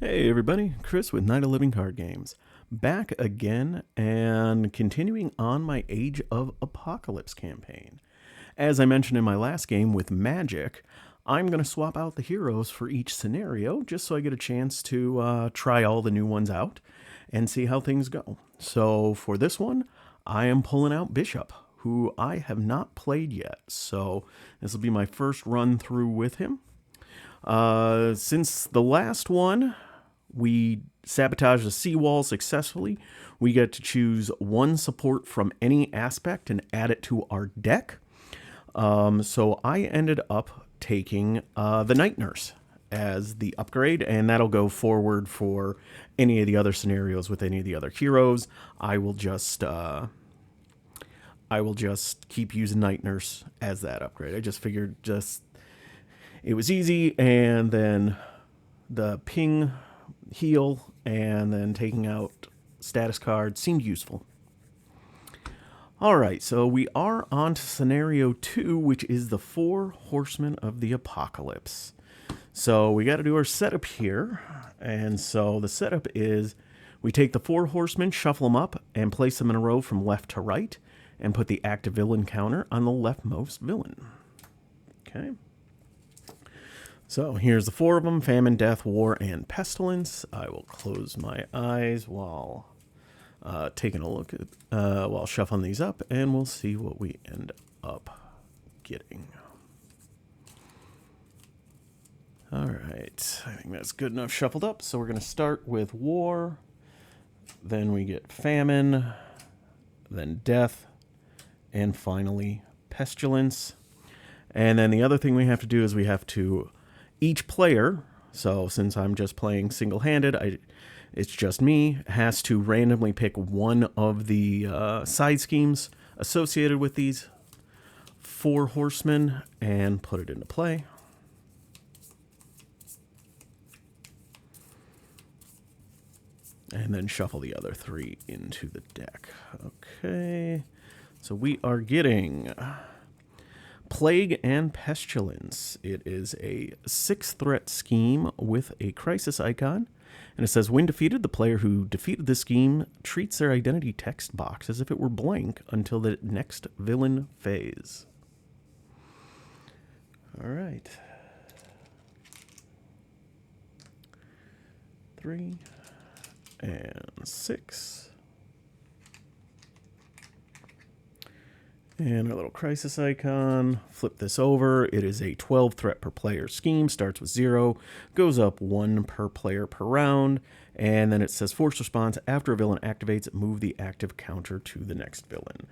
Hey everybody, Chris with Night of Living Card Games. Back again and continuing on my Age of Apocalypse campaign. As I mentioned in my last game with Magic, I'm going to swap out the heroes for each scenario just so I get a chance to try all the new ones out and see how things go. So for this one, I am pulling out Bishop, who I have not played yet. So this will be my first run through with him. Since the last one, we sabotaged the seawall successfully. We get to choose one support from any aspect and add it to our deck. So I ended up taking the Night Nurse as the upgrade, and that'll go forward for any of the other scenarios with any of the other heroes. I will just keep using Night Nurse as that upgrade. I just figured it was easy, and then the ping heal and then taking out status cards seemed useful. All right, so we are on to scenario 2, which is the Four Horsemen of the Apocalypse. So we got to do our setup here. And so the setup is we take the Four Horsemen, shuffle them up, and place them in a row from left to right, and put the active villain counter on the leftmost villain. Okay. So here's the four of them: famine, death, war, and pestilence. I will close my eyes while taking a look at, while shuffling these up, and we'll see what we end up getting. All right, I think that's good enough shuffled up. So we're going to start with war, then we get famine, then death, and finally pestilence. And then the other thing we have to do is we have to, each player, so since I'm just playing single-handed, it's just me, has to randomly pick one of the side schemes associated with these four horsemen and put it into play. And then shuffle the other three into the deck. Okay, so we are getting Plague and Pestilence. It is a 6-threat scheme with a crisis icon. And it says, when defeated, the player who defeated the scheme treats their identity text box as if it were blank until the next villain phase. All right. 3 and 6. And our little crisis icon, flip this over. It is a 12 threat per player scheme, starts with 0, goes up 1 per player per round, and then it says force response. After a villain activates, move the active counter to the next villain.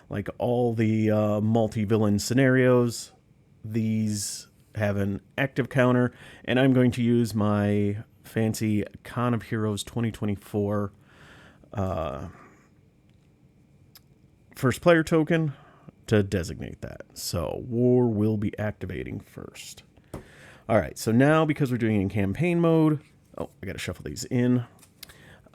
Like all the multi-villain scenarios, these have an active counter, and I'm going to use my fancy Con of Heroes 2024 first player token to designate that. So war will be activating first. All right, so now because we're doing it in campaign mode, I got to shuffle these in.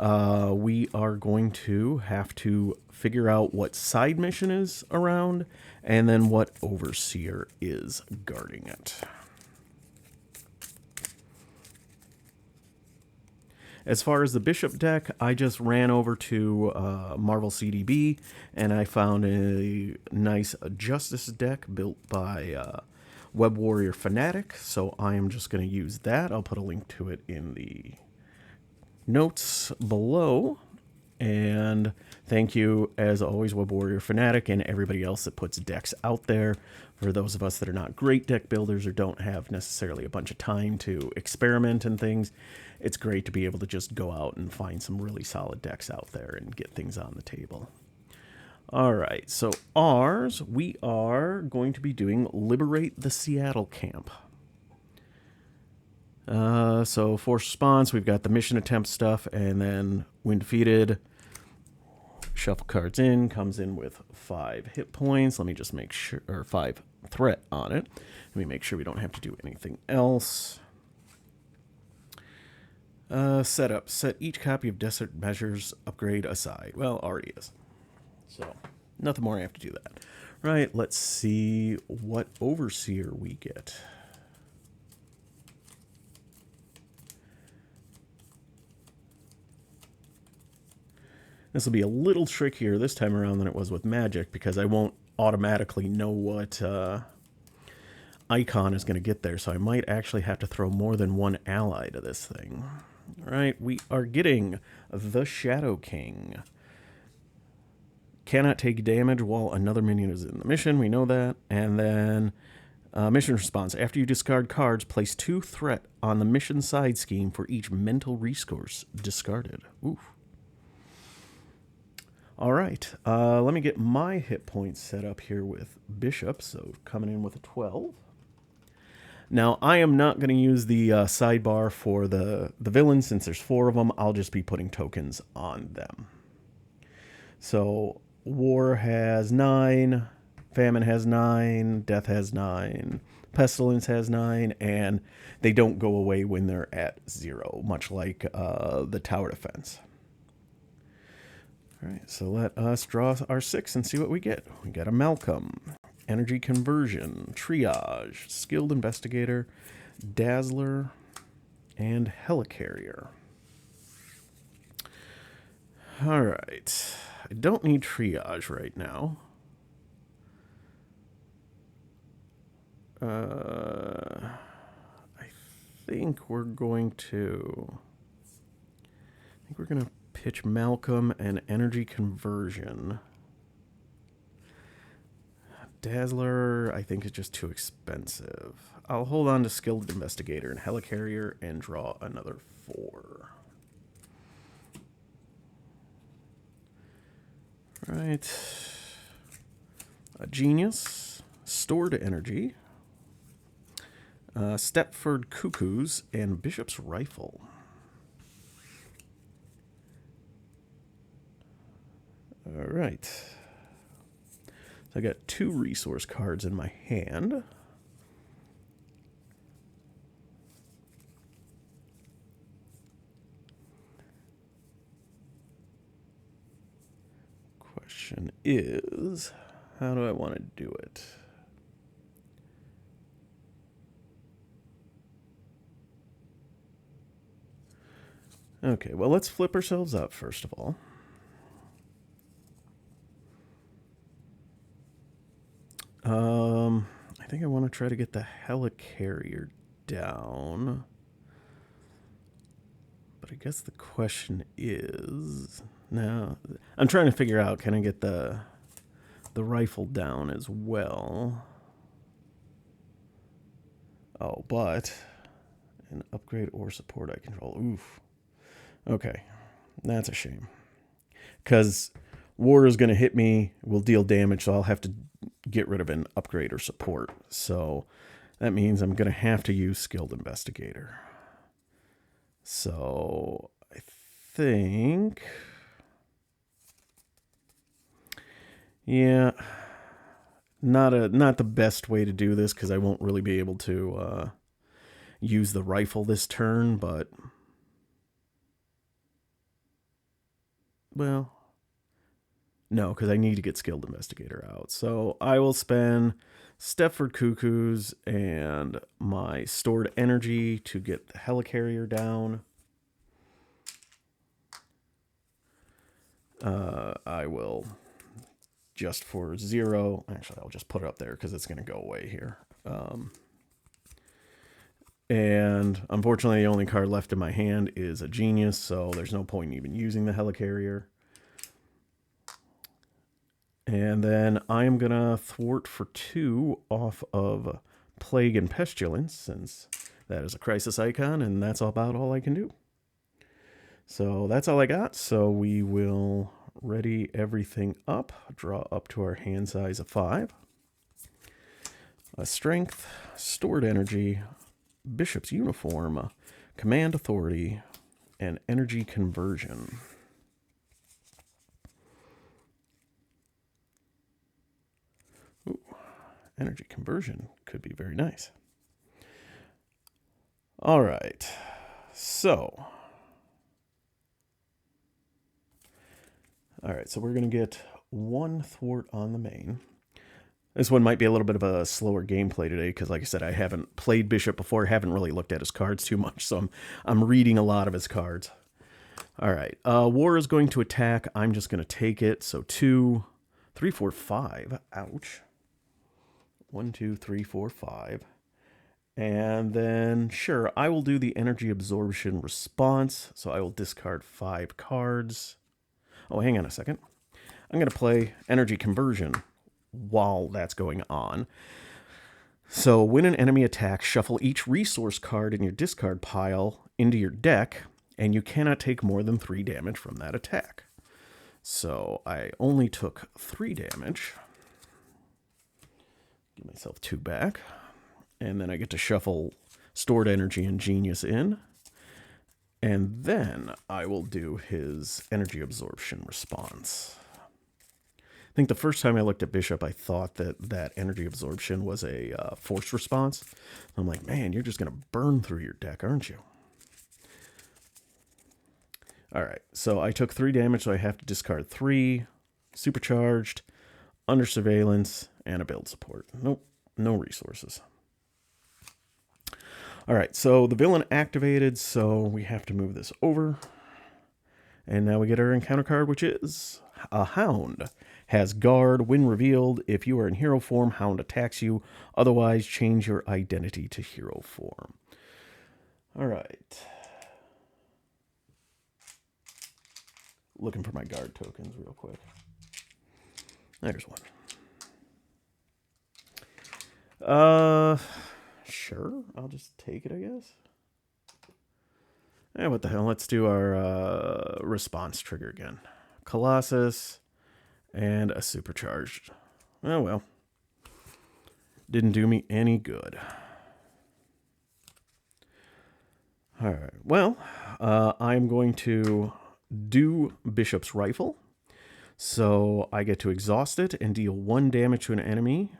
We are going to have to figure out what side mission is around and then what overseer is guarding it. As far as the Bishop deck, I just ran over to Marvel CDB, and I found a nice Justice deck built by Web Warrior Fanatic, so I am just going to use that. I'll put a link to it in the notes below. And thank you, as always, Web Warrior Fanatic and everybody else that puts decks out there. For those of us that are not great deck builders or don't have necessarily a bunch of time to experiment and things, it's great to be able to just go out and find some really solid decks out there and get things on the table. All right, so ours, we are going to be doing Liberate the Seattle Camp. So force response, we've got the mission attempt stuff, and then when defeated, shuffle cards in, comes in with 5 hit points. Let me just make sure, or 5 threat on it. Let me make sure we don't have to do anything else. Setup, set each copy of Desert Measures upgrade aside. Well, already is. So nothing more I have to do that. Right, let's see what overseer we get. This will be a little trickier this time around than it was with Magic, because I won't automatically know what icon is going to get there, so I might actually have to throw more than one ally to this thing. All right, we are getting the Shadow King. Cannot take damage while another minion is in the mission. We know that. And then mission response. After you discard cards, place 2 threat on the mission side scheme for each mental resource discarded. Oof. All right. Let me get my hit points set up here with Bishop. So coming in with a 12. Now, I am not going to use the sidebar for the villains. Since there's 4 of them, I'll just be putting tokens on them. So War has 9, Famine has 9, Death has 9, Pestilence has 9, and they don't go away when they're at 0, much like the Tower Defense. All right, so let us draw our 6 and see what we get. We got a Malcolm, Energy Conversion, Triage, Skilled Investigator, Dazzler, and Helicarrier. All right. I don't need Triage right now. I think we're going to pitch Malcolm and Energy Conversion. Dazzler, I think, is just too expensive. I'll hold on to Skilled Investigator and Helicarrier and draw another 4. Right. A Genius, Stored Energy, Stepford Cuckoos, and Bishop's Rifle. All right. So I got 2 resource cards in my hand. Question is, how do I want to do it? Okay, well, let's flip ourselves up first of all. I think I want to try to get the Helicarrier down. But I guess the question is, now I'm trying to figure out, can I get the rifle down as well? Oh, but an upgrade or support I control. Oof. Okay, that's a shame. Because War is going to hit me, will deal damage, so I'll have to get rid of an upgrade or support. So that means I'm going to have to use Skilled Investigator. So I think, yeah, not the best way to do this, because I won't really be able to use the rifle this turn, but well, no, because I need to get Skilled Investigator out. So I will spend Stepford Cuckoos and my stored energy to get the Helicarrier down. I will, just for 0, actually I'll just put it up there because it's going to go away here. And unfortunately the only card left in my hand is a Genius, so there's no point in even using the Helicarrier. And then I'm going to thwart for 2 off of Plague and Pestilence, since that is a crisis icon, and that's about all I can do. So that's all I got. So we will ready everything up, draw up to our hand size of 5. A Strength, Stored Energy, Bishop's Uniform, Command Authority, and Energy Conversion. Energy Conversion could be very nice. All right. So we're going to get 1 thwart on the main. This one might be a little bit of a slower gameplay today because, like I said, I haven't played Bishop before, haven't really looked at his cards too much, so I'm reading a lot of his cards. All right. War is going to attack. I'm just going to take it. So 2, 3, 4, 5. Ouch. 1, 2, 3, 4, 5. And then, sure, I will do the energy absorption response. So I will discard 5 cards. Oh, hang on a second. I'm going to play energy conversion while that's going on. So when an enemy attacks, shuffle each resource card in your discard pile into your deck, and you cannot take more than 3 damage from that attack. So I only took 3 damage. Give myself 2 back. And then I get to shuffle Stored Energy and Genius in. And then I will do his energy absorption response. I think the first time I looked at Bishop, I thought that energy absorption was a forced response. I'm like, man, you're just going to burn through your deck, aren't you? All right, so I took 3 damage, so I have to discard 3. Supercharged, under surveillance, and a build support. Nope, no resources. All right, so the villain activated, so we have to move this over. And now we get our encounter card, which is a Hound. Has guard. When revealed, if you are in hero form, Hound attacks you. Otherwise, change your identity to hero form. All right. Looking for my guard tokens real quick. There's one. Sure. I'll just take it, I guess. Eh, what the hell? Let's do our response trigger again. Colossus and a supercharged. Oh, well. Didn't do me any good. All right. Well, I'm going to do Bishop's Rifle. So I get to exhaust it and deal 1 damage to an enemy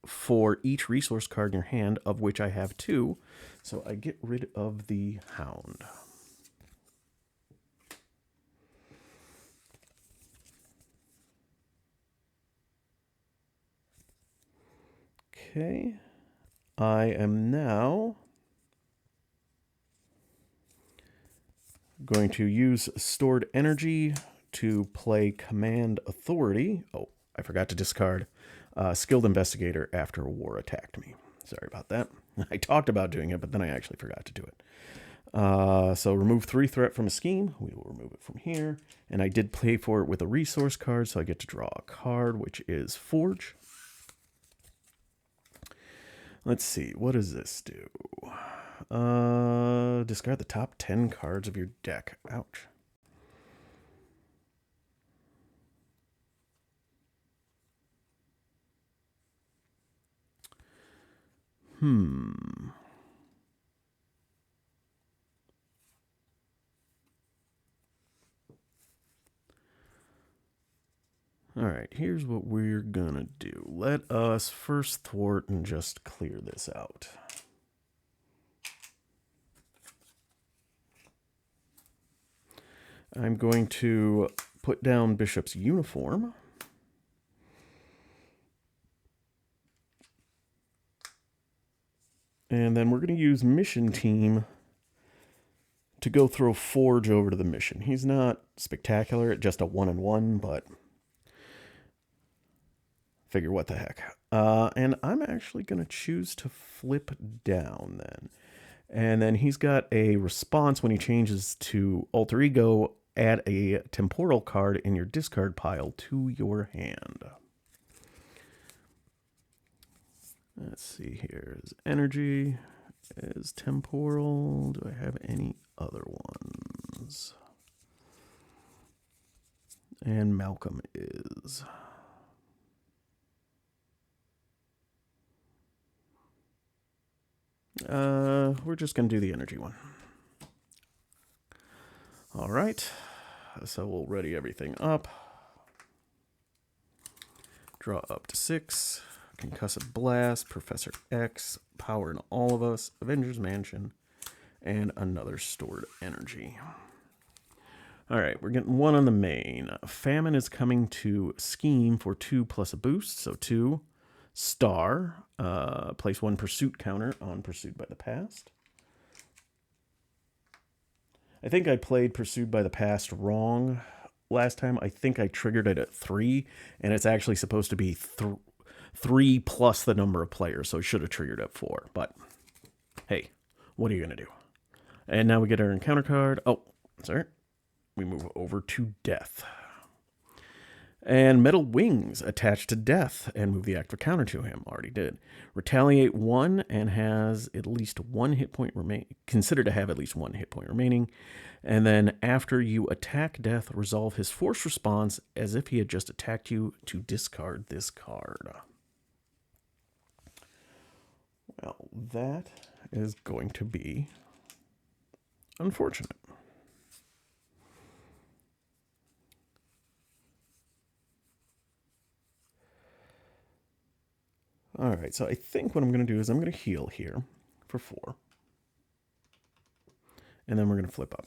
for each resource card in your hand, of which I have 2. So I get rid of the Hound. Okay. I am now going to use Stored Energy to play Command Authority. Oh, I forgot to discard Skilled Investigator after a war attacked me. Sorry about that. I talked about doing it, but then I actually forgot to do it. So remove 3 threat from a scheme. We will remove it from here. And I did play for it with a resource card, so I get to draw a card, which is Forge. Let's see. What does this do? Discard the top 10 cards of your deck. Ouch. All right, here's what we're gonna do. Let us first thwart and just clear this out. I'm going to put down Bishop's uniform. And then we're going to use Mission Team to go throw Forge over to the mission. He's not spectacular at just a 1-on-1, but figure what the heck. And I'm actually going to choose to flip down then. And then he's got a response when he changes to Alter Ego. Add a temporal card in your discard pile to your hand. Let's see here. Is energy, is temporal. Do I have any other ones? And Malcolm is. We're just going to do the energy one. All right. So we'll ready everything up. Draw up to 6. Concussive Blast, Professor X, Power in All of Us, Avengers Mansion, and another Stored Energy. All right, we're getting 1 on the main. Famine is coming to Scheme for 2 plus a boost, so 2. Star, place 1 pursuit counter on Pursued by the Past. I think I played Pursued by the Past wrong last time. I think I triggered it at 3, and it's actually supposed to be 3 plus the number of players, so it should have triggered at 4. But hey, what are you going to do? And now we get our encounter card. Oh, sorry. We move over to Death. And Metal Wings attached to Death and move the active counter to him. Already did. Retaliate 1 and has at least 1 hit point remaining. Considered to have at least 1 hit point remaining. And then after you attack Death, resolve his force response as if he had just attacked you to discard this card. Well, that is going to be unfortunate. All right, so I think what I'm going to do is I'm going to heal here for 4. And then we're going to flip up.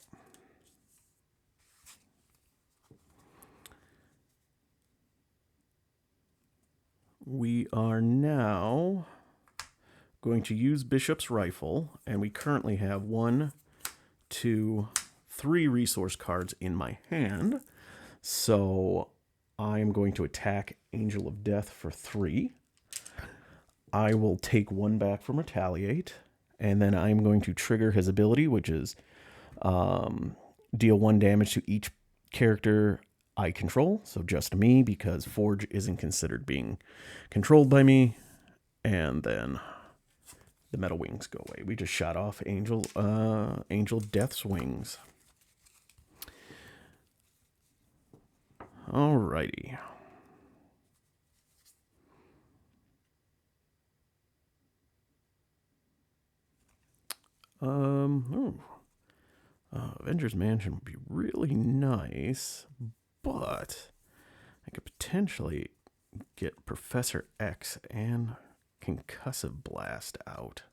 We are now going to use Bishop's Rifle, and we currently have 1, 2, 3 resource cards in my hand. So I'm going to attack Angel of Death for 3. I will take 1 back from Retaliate, and then I'm going to trigger his ability, which is deal 1 damage to each character I control, so just me, because Forge isn't considered being controlled by me, and then the Metal Wings go away. We just shot off Angel Death's wings. Alrighty. Avengers Mansion would be really nice, but I could potentially get Professor X and Concussive Blast out.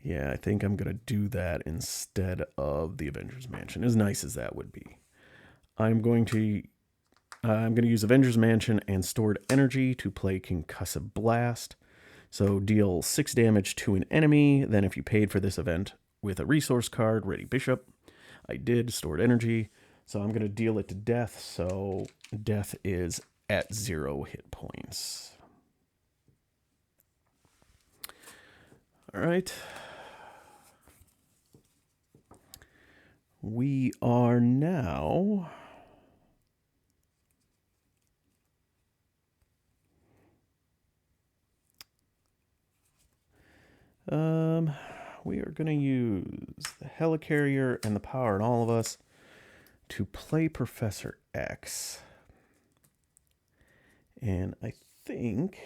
Yeah, I think I'm going to do that instead of the Avengers Mansion, as nice as that would be. I'm going to use Avengers Mansion and Stored Energy to play Concussive Blast. So deal 6 damage to an enemy. Then if you paid for this event with a resource card, Ready Bishop. I did, Stored Energy. So I'm going to deal it to Death. So Death is at 0 hit points. All right. We are now... we are going to use the Helicarrier and the Power in All of Us to play Professor X. And I think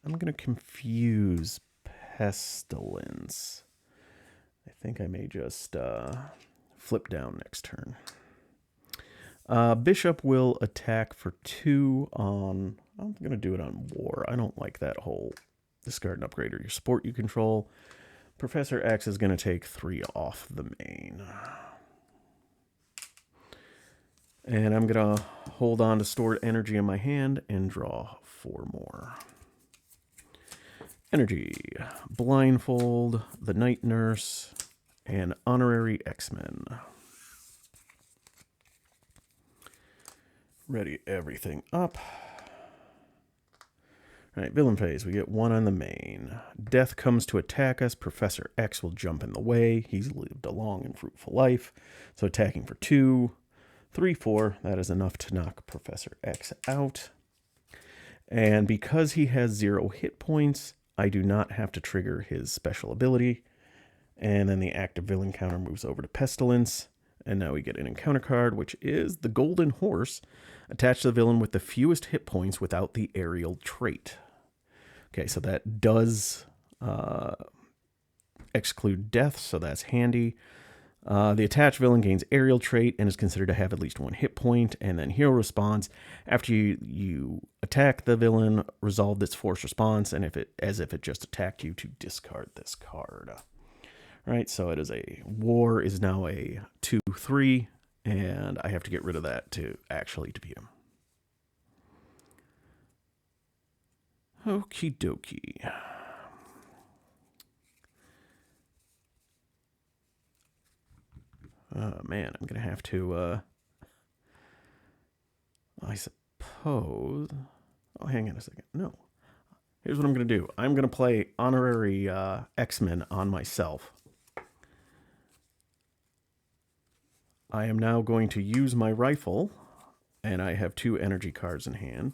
I'm going to confuse Pestilence. I think I may just flip down next turn. Bishop will attack for 2 on... I'm going to do it on War. I don't like that whole discard and upgrade or your support you control. Professor X is going to take 3 off the main. And I'm going to hold on to Stored Energy in my hand and draw 4 more. Energy, Blindfold, the Night Nurse, and Honorary X-Men. Ready everything up. All right, villain phase. We get 1 on the main. Death comes to attack us. Professor X will jump in the way. He's lived a long and fruitful life. So attacking for 2, 3, 4. That is enough to knock Professor X out. And because he has 0 hit points, I do not have to trigger his special ability. And then the active villain counter moves over to Pestilence. And now we get an encounter card, which is the Golden Horse, attached to the villain with the fewest hit points without the aerial trait. Okay, so that does exclude Death, so that's handy. The attached villain gains aerial trait and is considered to have at least 1 hit point, and then hero responds after you attack the villain, resolve its force response, and as if it just attacked you, to discard this card. All right, so it is a War is now a 2/3, and I have to get rid of that to actually defeat him. Okie dokie. Oh, man, I'm going to have to, I suppose... Oh, hang on a second. No. Here's what I'm going to do. I'm going to play Honorary X-Men on myself. I am now going to use my rifle, and I have 2 energy cards in hand,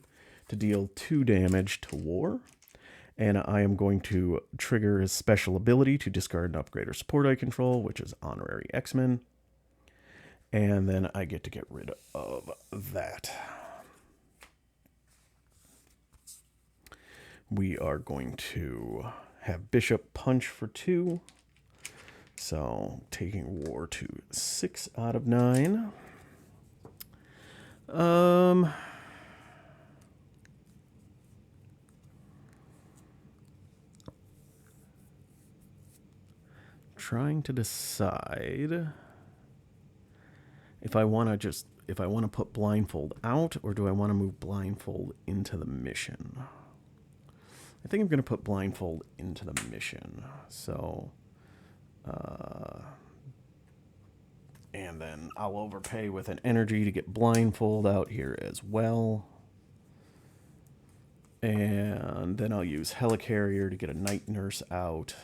to deal 2 damage to War. And I am going to trigger his special ability to discard an upgrade or support I control, which is Honorary X-Men. And then I get to get rid of that. We are going to have Bishop punch for 2. So taking War to 6 out of 9. Trying to decide if I want to put Blindfold out, or do I want to move Blindfold into the mission? I think I'm going to put Blindfold into the mission. So, and then I'll overpay with an energy to get Blindfold out here as well. And then I'll use Helicarrier to get a Night Nurse out.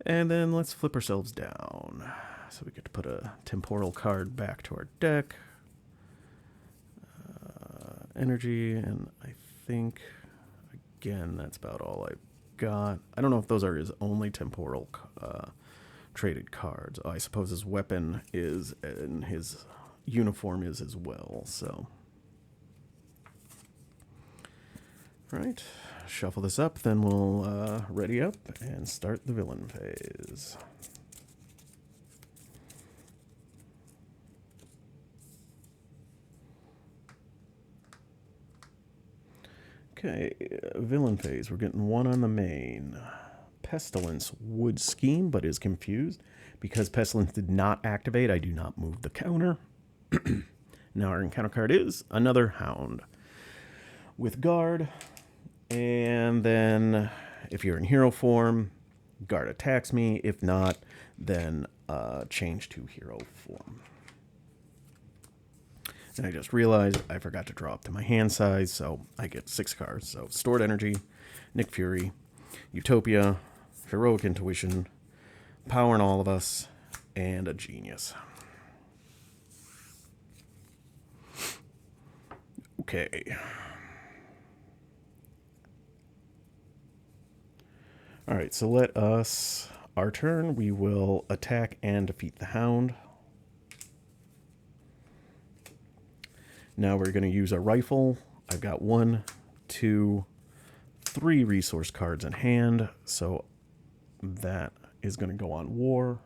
And then let's flip ourselves down. So we get to put a temporal card back to our deck. Energy, and I think, again, that's about all I've got. I don't know if those are his only temporal traded cards. Oh, I suppose his weapon is, and his uniform is as well, so. Right, shuffle this up, then we'll ready up and start the villain phase. Okay, villain phase. We're getting 1 on the main. Pestilence would scheme, but is confused. Because Pestilence did not activate, I do not move the counter. Now our encounter card is another Hound. With Guard, and then if you're in hero form, Guard attacks me. If not, then change to hero form. And I just realized I forgot to draw up to my hand size, so I get 6 cards. So Stored Energy, Nick Fury, Utopia, Heroic Intuition, Power in All of Us, and a Genius. Okay. Alright, so let us... Our turn, we will attack and defeat the Hound. Now we're going to use a rifle. I've got 1, 2, 3 resource cards in hand, so that is going to go on War.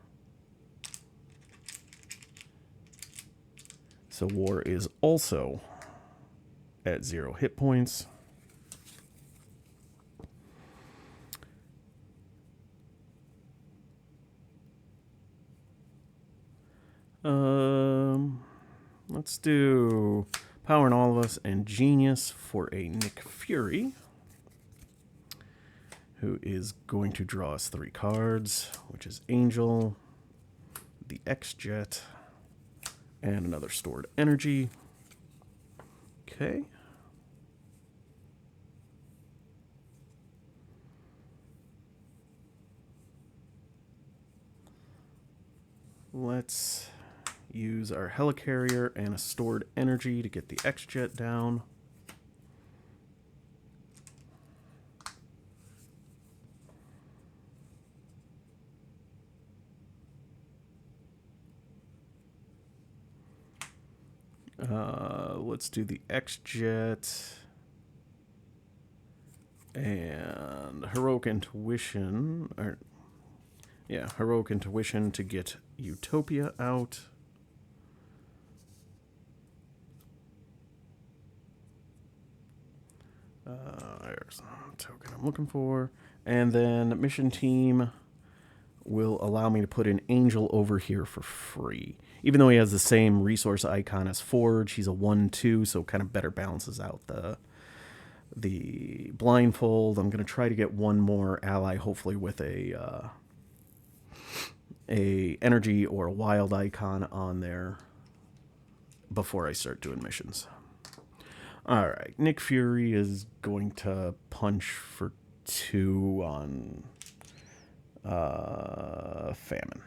So War is also at 0 hit points. Let's do Power in All of Us and Genius for a Nick Fury, who is going to draw us 3 cards, which is Angel, the X-Jet, and another Stored Energy. Okay. Let's use our Helicarrier and a Stored Energy to get the X-Jet down. Let's do the X-Jet and Heroic Intuition. Heroic Intuition to get Utopia out. There's a token I'm looking for. And then Mission Team will allow me to put an angel over here for free. Even though he has the same resource icon as Forge, he's a 1/2, so it kind of better balances out the blindfold. I'm going to try to get one more ally, hopefully with a energy or a wild icon on there before I start doing missions. All right, Nick Fury is going to punch for 2 on Famine.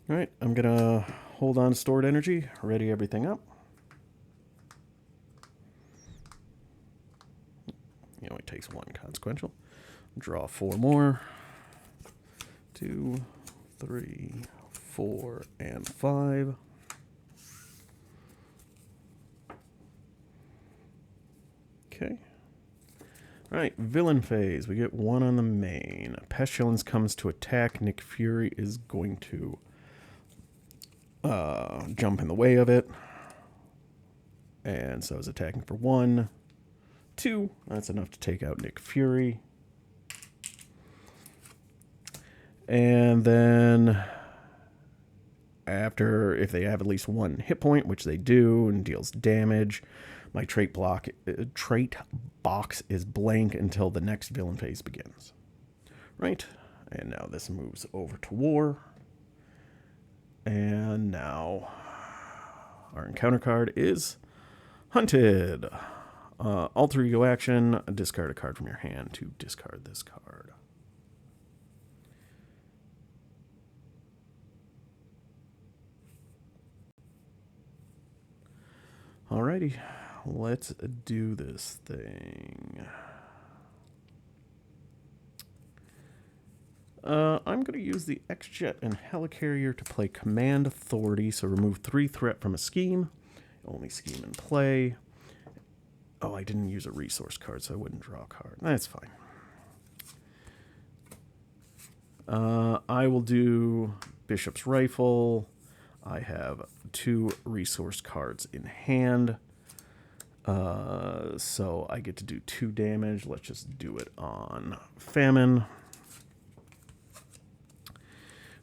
All right, I'm going to hold on stored energy, ready everything up. It only takes 1 consequential. Draw 4 more. 2, 3, 4, and 5. Okay. All right, villain phase. We get 1 on the main. Pestilence comes to attack. Nick Fury is going to jump in the way of it. And so it's attacking for 1, 2. That's enough to take out Nick Fury. And then after, if they have at least 1 hit point, which they do, and deals damage, my trait box is blank until the next villain phase begins. Right, and now this moves over to war. And now our encounter card is Hunted. Alter ego action, discard a card from your hand to discard this card. Alrighty, let's do this thing. I'm going to use the X-Jet and Helicarrier to play Command Authority, so remove 3 threat from a scheme. Only scheme in play. Oh, I didn't use a resource card, so I wouldn't draw a card. That's fine. I will do Bishop's Rifle. I have 2 resource cards in hand. So I get to do 2 damage. Let's just do it on Famine.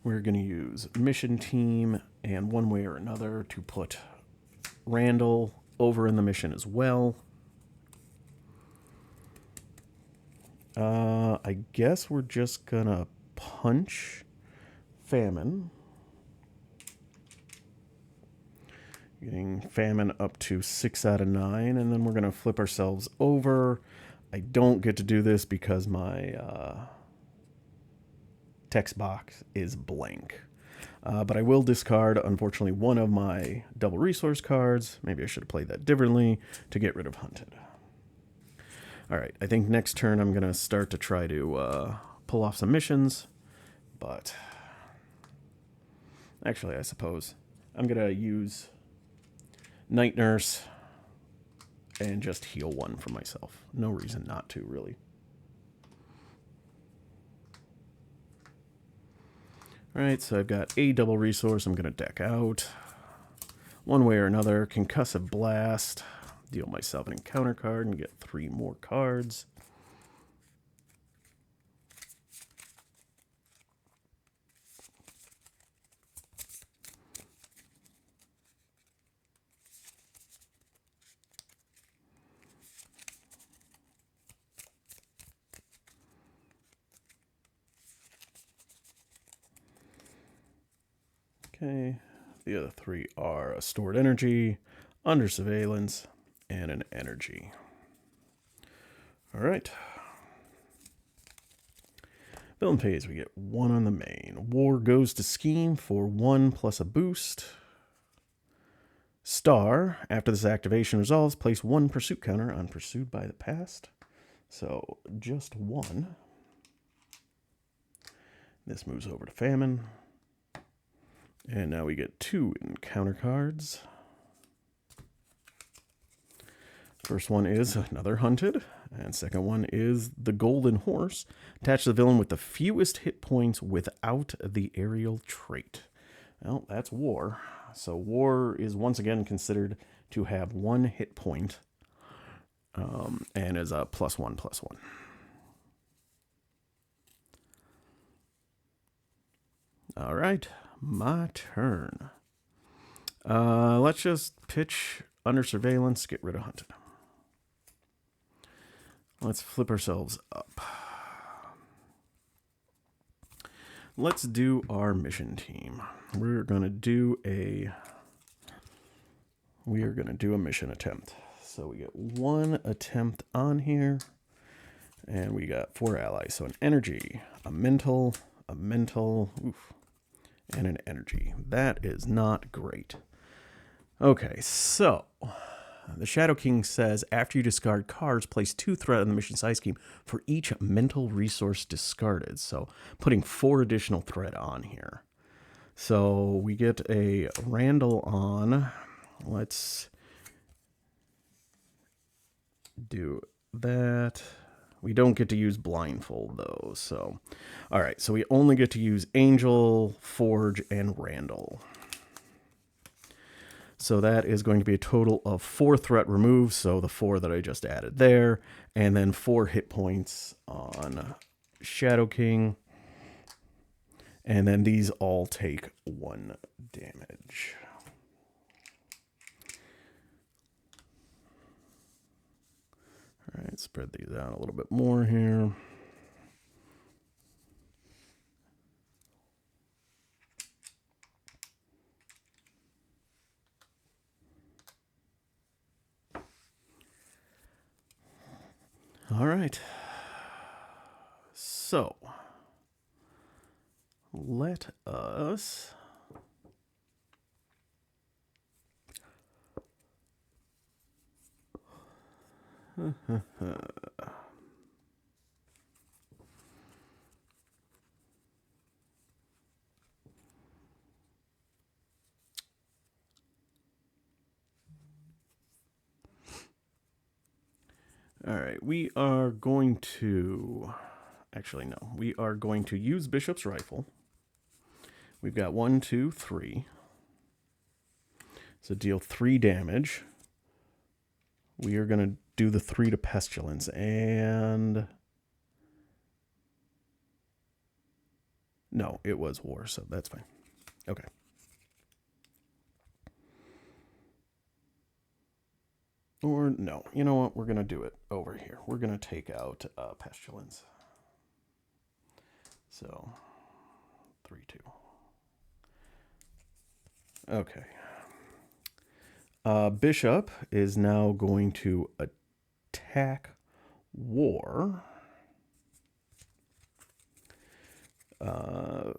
We're going to use Mission Team, and one way or another to put Randall over in the mission as well. I guess we're just going to punch Famine. Getting Famine up to 6 out of 9, and then we're going to flip ourselves over. I don't get to do this because my text box is blank. But I will discard, unfortunately, 1 of my double resource cards. Maybe I should have played that differently to get rid of Hunted. All right, I think next turn I'm going to start to try to pull off some missions. But actually, I suppose I'm going to use Night Nurse and just heal 1 for myself. No reason not to, really. Alright, so I've got a double resource I'm going to deck out. One way or another, Concussive Blast. Deal myself an encounter card and get 3 more cards. Okay, the other 3 are a stored energy, under surveillance, and an energy. All right. Villain phase, we get 1 on the main. War goes to scheme for 1 plus a boost. Star, after this activation resolves, place 1 pursuit counter on pursued by the past. So just 1. This moves over to Famine. And now we get 2 encounter cards. First one is another Hunted, and second one is the Golden Horse. Attach the villain with the fewest hit points without the aerial trait. Well, that's War. So War is once again considered to have 1 hit point. and is a +1/+1. All right, my turn. Let's just pitch under surveillance, get rid of hunted. Let's flip ourselves up. Let's do our mission team. We're gonna do a mission attempt. So we get 1 attempt on here, and we got 4 allies. So an energy, a mental, oof, and an energy. That is not great. Okay, so the Shadow King says, after you discard cards, place 2 threat on the mission side scheme for each mental resource discarded. So putting 4 additional threat on here. So we get a Randall on. Let's do that. We don't get to use Blindfold, though. So, all right. So we only get to use Angel, Forge, and Randall. So that is going to be a total of 4 threat removed. So the 4 that I just added there. And then 4 hit points on Shadow King. And then these all take 1 damage. All right, spread these out a little bit more here. All right. So, let us all right, we are going to, actually no, we are going to use Bishop's Rifle. We've got 1, 2, 3. So deal 3 damage. We are going to do the 3 to Pestilence, and no, it was War, so that's fine. Okay. Or no, you know what? We're going to do it over here. We're going to take out Pestilence. So 3, 2. Okay. Bishop is now going to attack War.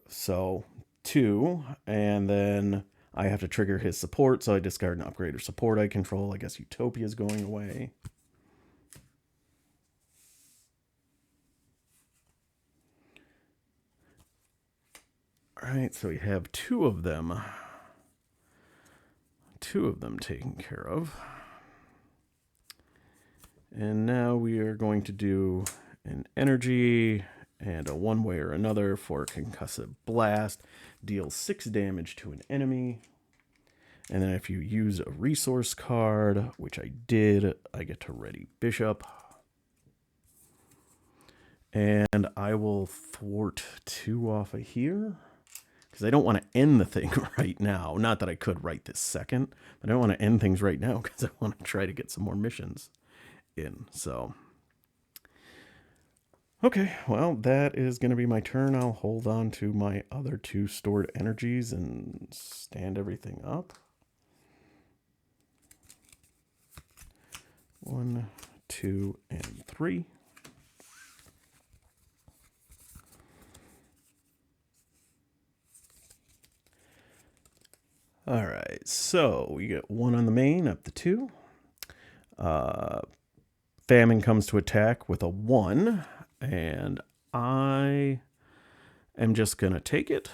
So 2, and then I have to trigger his support, so I discard an upgrade or support I control. I guess Utopia is going away. All right, so we have 2 of them. 2 of them taken care of. And now we are going to do an energy and a one way or another for concussive blast. Deal 6 damage to an enemy. And then if you use a resource card, which I did, I get to ready Bishop. And I will thwart 2 off of here, because I don't want to end the thing right now. Not that I could right this second, but I don't want to end things right now because I want to try to get some more missions in. So, okay, well, that is going to be my turn. I'll hold on to my other 2 stored energies and stand everything up. 1, 2, and 3. All right, so we get 1 on the main, up to 2. Famine comes to attack with a 1, and I am just going to take it.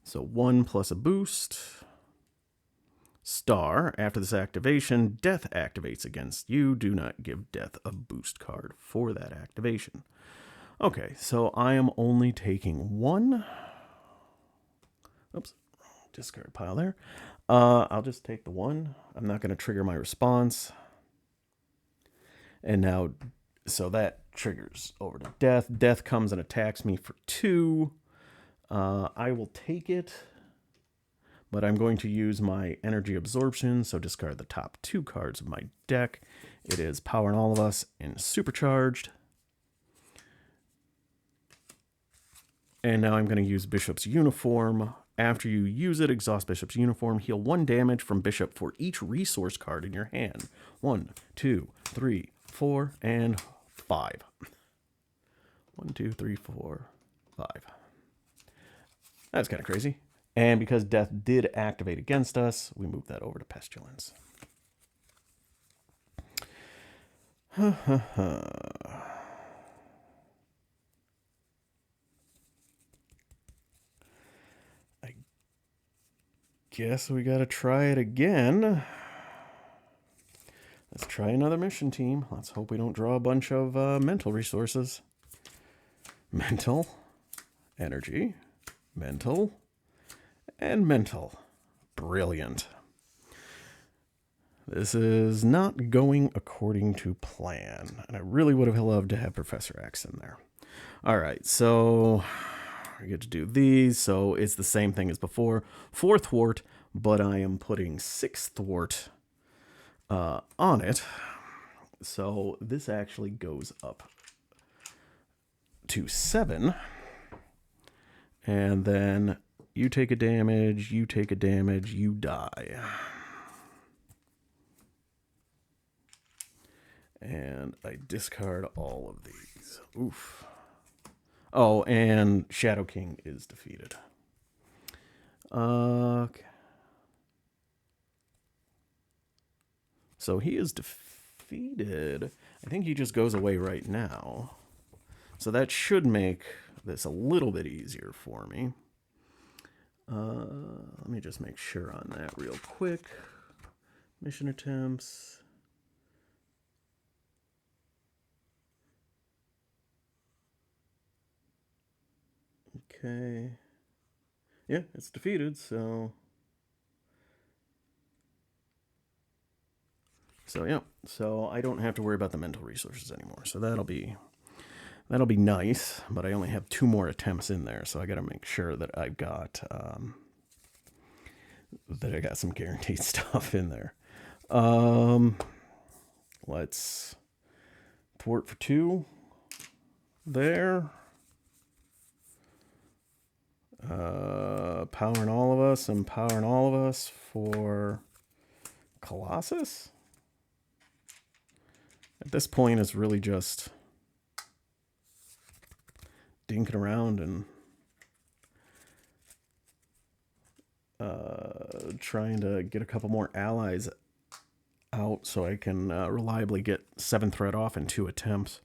So 1 plus a boost. Star, after this activation, death activates against you. Do not give death a boost card for that activation. Okay, so I am only taking 1. Oops, discard pile there. I'll just take the 1. I'm not going to trigger my response. And now, so that triggers over to death. Death comes and attacks me for 2. I will take it, but I'm going to use my energy absorption, so discard the top 2 cards of my deck. It is Powering All of Us and Supercharged. And now I'm going to use Bishop's Uniform. After you use it, exhaust Bishop's Uniform. Heal 1 damage from Bishop for each resource card in your hand. 1, 2, 3, 4, and 5. 1, 2, 3, 4, 5. That's kind of crazy. And because death did activate against us, we move that over to Pestilence. I guess we got to try it again. Let's try another mission, team. Let's hope we don't draw a bunch of mental resources. Mental, energy, mental, and mental. Brilliant. This is not going according to plan. And I really would have loved to have Professor X in there. All right, so I get to do these. So it's the same thing as before. 4 thwart, but I am putting 6 thwart on it. So this actually goes up to 7. And then you take a damage, you take a damage, you die. And I discard all of these. Oof. Oh, and Shadow King is defeated. Okay. So he is defeated. I think he just goes away right now. So that should make this a little bit easier for me. Let me just make sure on that real quick. Mission attempts. Okay. Yeah, it's defeated, so... yeah, so I don't have to worry about the mental resources anymore. So that'll be nice, but I only have 2 more attempts in there, so I got to make sure that I've got some guaranteed stuff in there. Let's thwart for 2 there. Powering All of Us and Powering All of Us for Colossus. At this point, it's really just dinking around and trying to get a couple more allies out so I can reliably get 7 threat off in 2 attempts.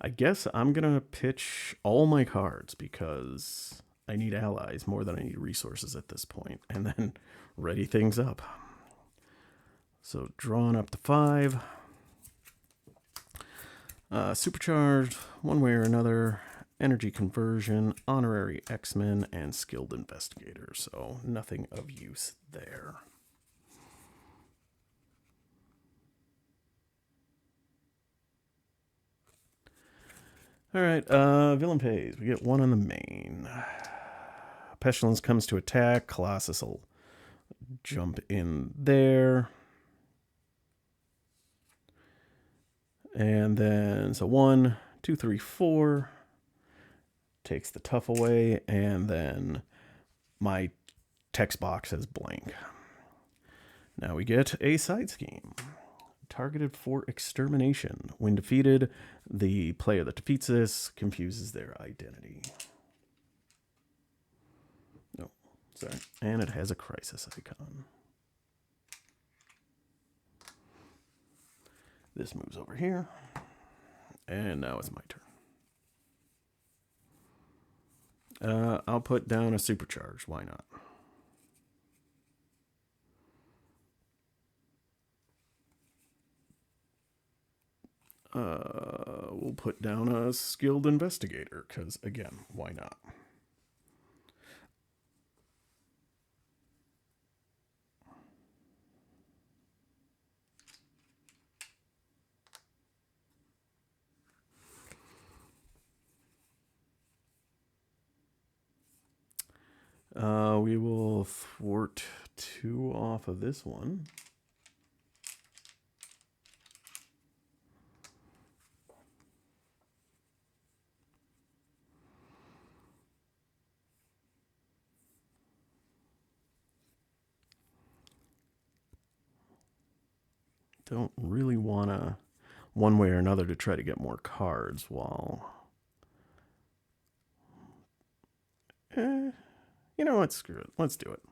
I guess I'm going to pitch all my cards because I need allies more than I need resources at this point, and then ready things up. So drawing up to 5. Supercharged, one way or another, energy conversion, honorary X-Men, and skilled investigator. So nothing of use there. All right, villain pays. We get 1 on the main. Pestilence comes to attack. Colossus will jump in there. And then, so 1, 2, 3, 4. Takes the tough away. And then my text box is blank. Now we get a side scheme. Targeted for extermination. When defeated, the player that defeats this confuses their identity. No, sorry. And it has a crisis icon. This moves over here. And now it's my turn. I'll put down a supercharge. Why not? We'll put down a skilled investigator, because, again, why not? We will thwart 2 off of this one. Don't really want to, one way or another, to try to get more cards while... you know what? Screw it. Let's do it.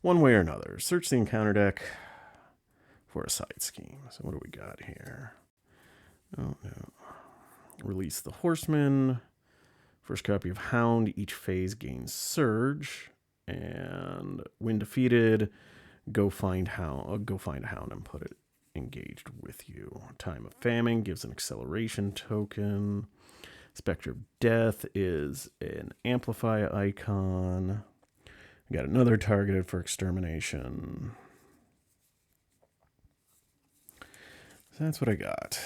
One way or another. Search the encounter deck for a side scheme. So what do we got here? Oh, no. Release the Horseman. First copy of Hound. Each phase gains Surge. And when defeated, go find a Hound and put it engaged with you. Time of Famine gives an acceleration token. Spectre of Death is an amplify icon. We got another targeted for extermination. So that's what I got.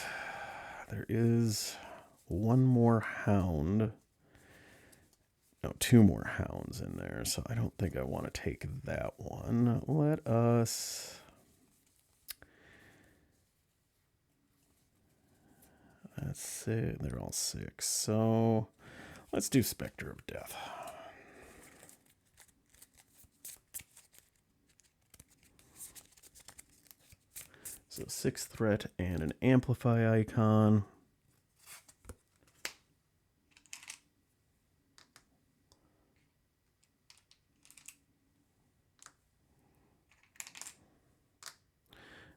There is one more Hound. No, 2 more Hounds in there, so I don't think I want to take that one. Let us... That's it. They're all 6. So let's do Spectre of Death. So 6 threat and an amplify icon.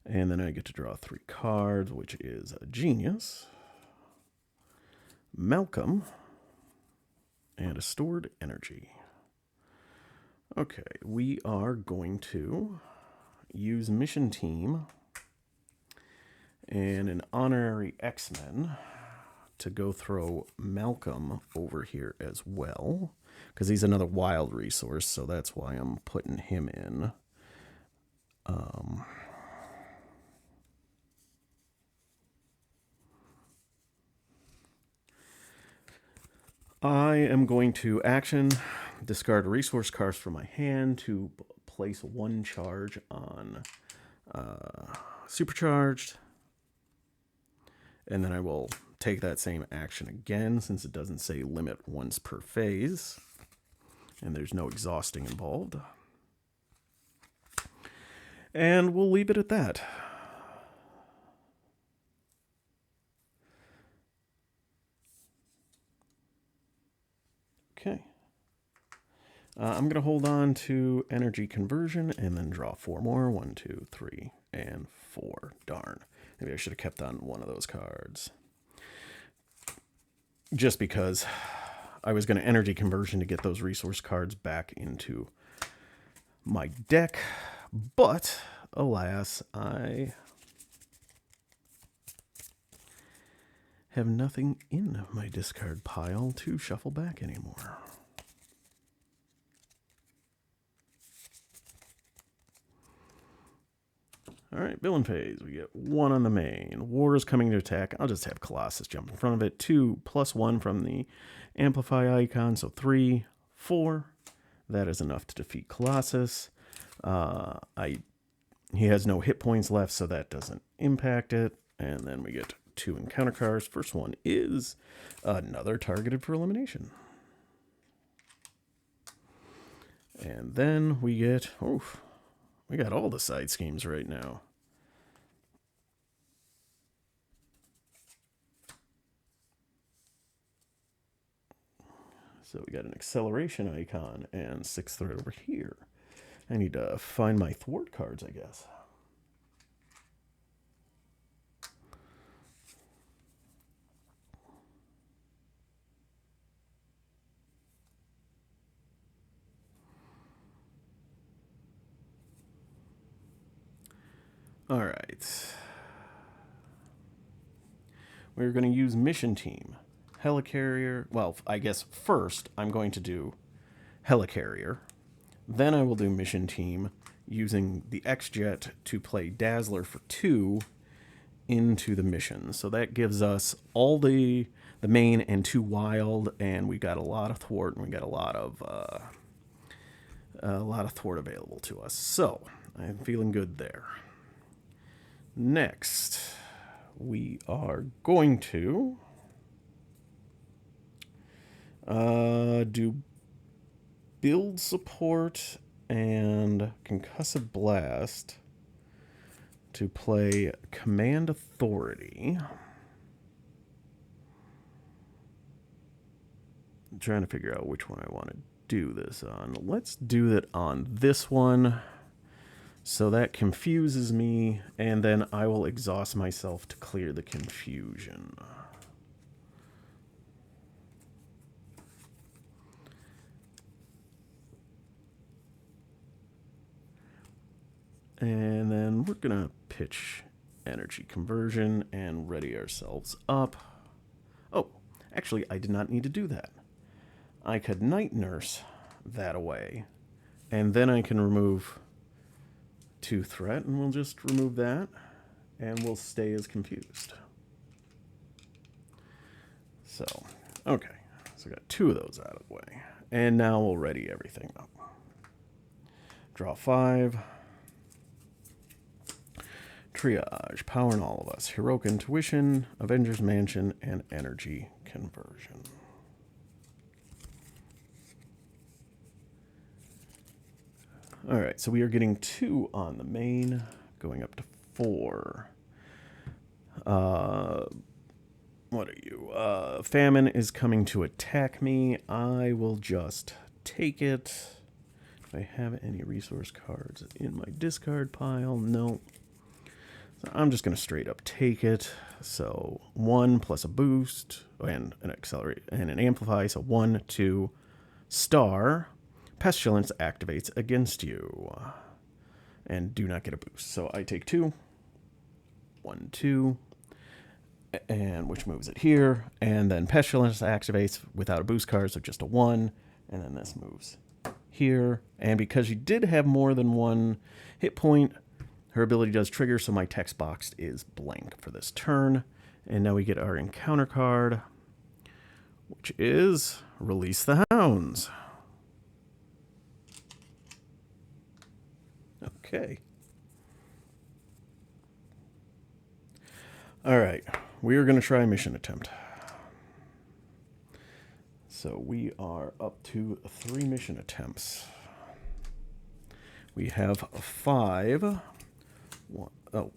And then I get to draw 3 cards, which is a Genius, Malcolm, and a Stored Energy. Okay, we are going to use Mission Team and an Honorary X-Men to go throw Malcolm over here as well, because he's another wild resource, so that's why I'm putting him in. I am going to action, discard resource cards from my hand to place 1 charge on Supercharged. And then I will take that same action again, since it doesn't say limit once per phase. And there's no exhausting involved. And we'll leave it at that. Okay. I'm going to hold on to energy conversion and then draw 4 more. 1, 2, 3, and 4. Darn. Maybe I should have kept on one of those cards. Just because I was going to energy conversion to get those resource cards back into my deck. But, alas, I have nothing in my discard pile to shuffle back anymore. All right, villain phase. We get 1 on the main. War is coming to attack. I'll just have Colossus jump in front of it. 2 + 1 from the amplify icon. So 3, 4. That is enough to defeat Colossus. He has no hit points left, so that doesn't impact it. And then we get 2 encounter cards. First one is another targeted for elimination. And then we get... oof. We got all the side schemes right now. So we got an acceleration icon and 6 threat over here. I need to find my thwart cards, I guess. All right. We're going to use Mission Team. Helicarrier. Well, I guess first I'm going to do Helicarrier. Then I will do Mission Team using the X-Jet to play Dazzler for 2 into the mission. So that gives us all the main and 2 wild, and we got a lot of thwart, and we got a lot of A lot of thwart available to us. So, I'm feeling good there. Next, we are going to do build support and concussive blast to play command authority. I'm trying to figure out which one I want to do this on. Let's do it on this one. So that confuses me, and then I will exhaust myself to clear the confusion. And then we're going to pitch energy conversion and ready ourselves up. Oh, actually, I did not need to do that. I could night nurse that away, and then I can remove 2 threat, and we'll just remove that, and we'll stay as confused. So, okay. So I got 2 of those out of the way. And now we'll ready everything up. Draw 5. Triage, Power in All of Us, Heroic Intuition, Avengers Mansion, and Energy Conversion. Alright, so we are getting 2 on the main, going up to 4. What are you? Famine is coming to attack me. I will just take it. If I have any resource cards in my discard pile, no. So I'm just going to straight up take it. So 1 plus a boost and an accelerate and an amplify. So 1, 2, star. Pestilence activates against you. And do not get a boost. So I take 2. 1, 2. And which moves it here. And then Pestilence activates without a boost card. So just a 1. And then this moves here. And because you did have more than 1 hit point, her ability does trigger. So my text box is blank for this turn. And now we get our encounter card, which is Release the Hounds. Okay. All right. We are going to try a mission attempt. So we are up to 3 mission attempts. We have 5. Oh.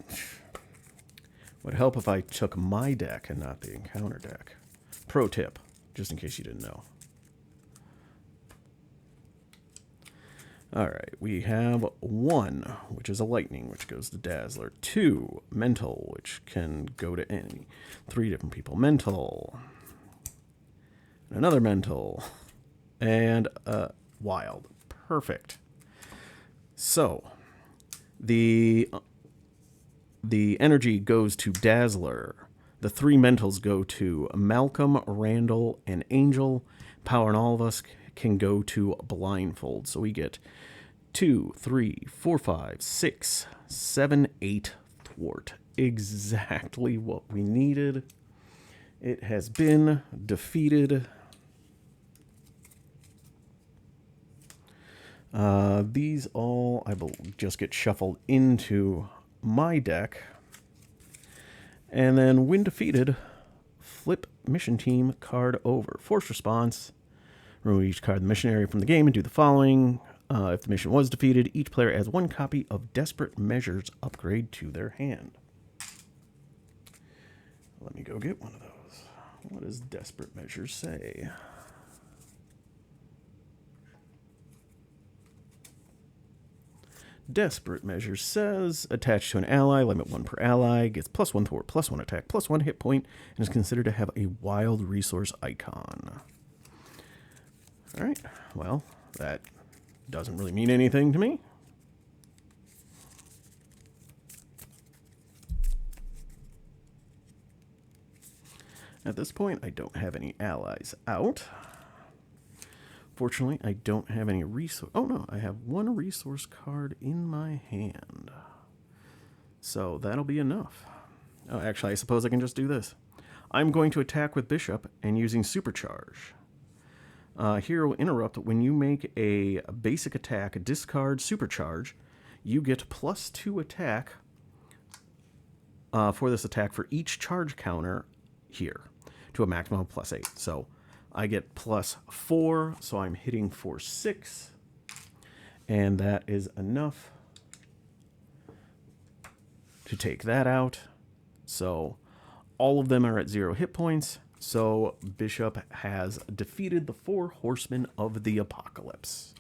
Would help if I took my deck and not the encounter deck. Pro tip, just in case you didn't know. All right, we have 1, which is a lightning, which goes to Dazzler. 2, mental, which can go to any 3 different people. Mental, another mental, and wild. Perfect. So the energy goes to Dazzler. The 3 mentals go to Malcolm, Randall, and Angel. Power in All of Us can go to Blindfold. So we get 2, 3, 4, 5, 6, 7, 8 thwart. Exactly what we needed. It has been defeated. These all, I believe, just get shuffled into my deck. And then when defeated, flip mission team card over. Force response. Remove each card in the mission area from the game and do the following. If the mission was defeated, each player adds 1 copy of Desperate Measures upgrade to their hand. Let me go get one of those. What does Desperate Measures say? Desperate Measures says, attached to an ally, limit 1 per ally, gets +1 thwart, +1 attack, +1 hit point, and is considered to have a wild resource icon. Alright, well, that doesn't really mean anything to me. At this point, I don't have any allies out. Fortunately, I don't have any resource. Oh no, I have 1 resource card in my hand. So that'll be enough. Oh, actually, I suppose I can just do this. I'm going to attack with Bishop and using Supercharge. Hero Interrupt, when you make a basic attack, discard supercharge, you get +2 attack for this attack for each charge counter here to a maximum of +8. So I get +4, so I'm hitting for 6, and that is enough to take that out. So all of them are at 0 hit points. So Bishop has defeated the Four Horsemen of the Apocalypse.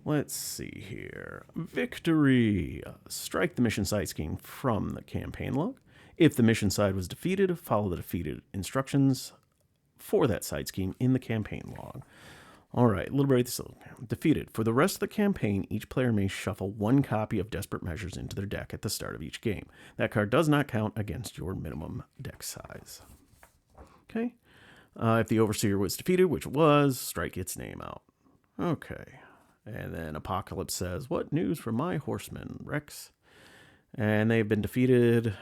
Let's see here. Victory. Strike the mission side scheme from the campaign log. If the mission side was defeated, follow the defeated instructions for that side scheme in the campaign log. All right, a little bit of defeated. For the rest of the campaign, each player may shuffle 1 copy of Desperate Measures into their deck at the start of each game. That card does not count against your minimum deck size. Okay. If the Overseer was defeated, which it was, strike its name out. Okay. And then Apocalypse says, what news for my horsemen, Rex? And they've been defeated.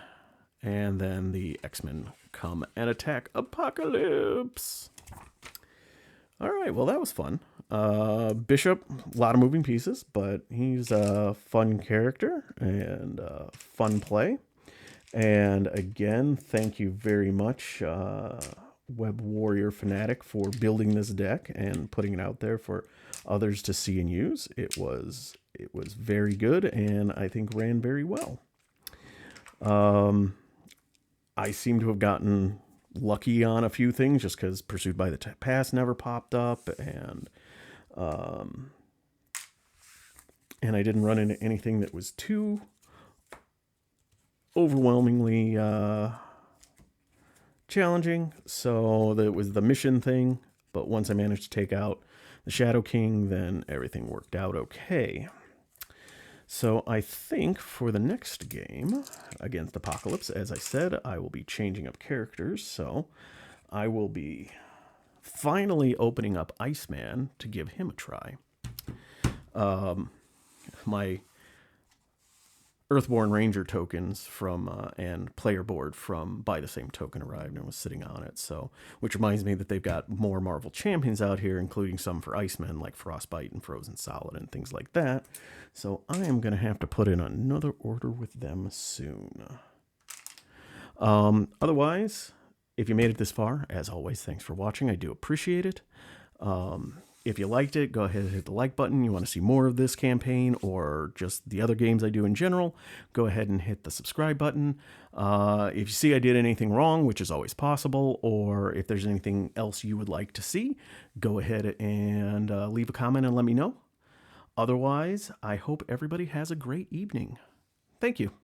And then the X-Men come and attack Apocalypse. All right, well, that was fun. Bishop, a lot of moving pieces, but he's a fun character and fun play. And again, thank you very much, Web Warrior Fanatic, for building this deck and putting it out there for others to see and use. It was very good, and I think ran very well. I seem to have gotten lucky on a few things just because Pursued by the Past never popped up, and I didn't run into anything that was too overwhelmingly challenging. So that was the mission thing, but once I managed to take out the Shadow King, then everything worked out okay. So I think for the next game against Apocalypse, as I said, I will be changing up characters. So I will be finally opening up Iceman to give him a try. My Earthborn Ranger tokens from and player board from Buy the Same Token arrived and was sitting on it. So, which reminds me that they've got more Marvel Champions out here, including some for Iceman like Frostbite and Frozen Solid and things like that. So I am going to have to put in another order with them soon. Otherwise, if you made it this far, as always, thanks for watching. I do appreciate it. If you liked it, go ahead and hit the like button. You want to see more of this campaign or just the other games I do in general, go ahead and hit the subscribe button. If you see I did anything wrong, which is always possible, or if there's anything else you would like to see, go ahead and leave a comment and let me know. Otherwise, I hope everybody has a great evening. Thank you.